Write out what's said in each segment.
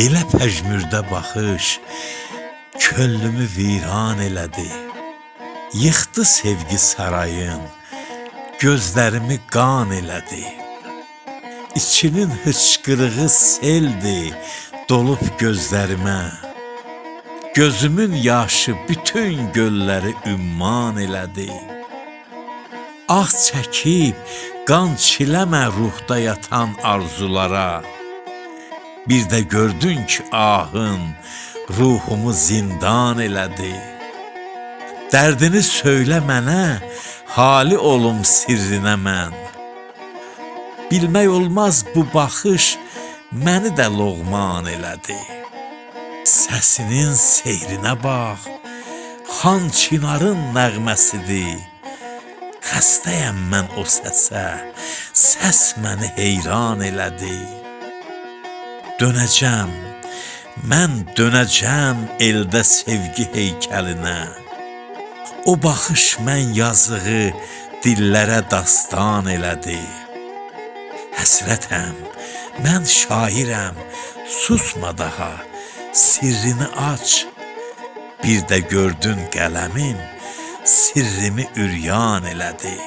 Belə pəjmürdə baxış könlümü viran elədi. Yıxdı sevgi sarayın, gözlərimi qan elədi. İçimin hıçqırığı seldi, dolub gözlərimə. Gözümün yaşı bütün gölləri ümman elədi. Ah çəkib, qan çiləmə ruhda yatan arzulara. Bir də gördün ki, ahın ruhumu zindan elədi. Dərdini söylə mənə, hali olum sirrinə mən. Bilmək olmaz bu baxış məni də loğman elədi. Səsinin seyrinə bax, Xan Çinarın nəğməsidir. Xəstəyəm mən o səsə, səs məni heyran elədi. Dönəcəm, mən dönəcəm eldə sevgi heykəlinə. O baxış mən yazığı dillərə dastan elədi. Həsrətəm, mən şairəm, susma daha, sirrini aç. Bir də gördün qələmim, sirrimi üryan elədi.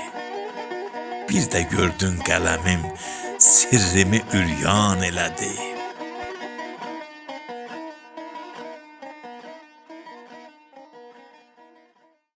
Bir də gördün qələmim, sirrimi üryan elədi.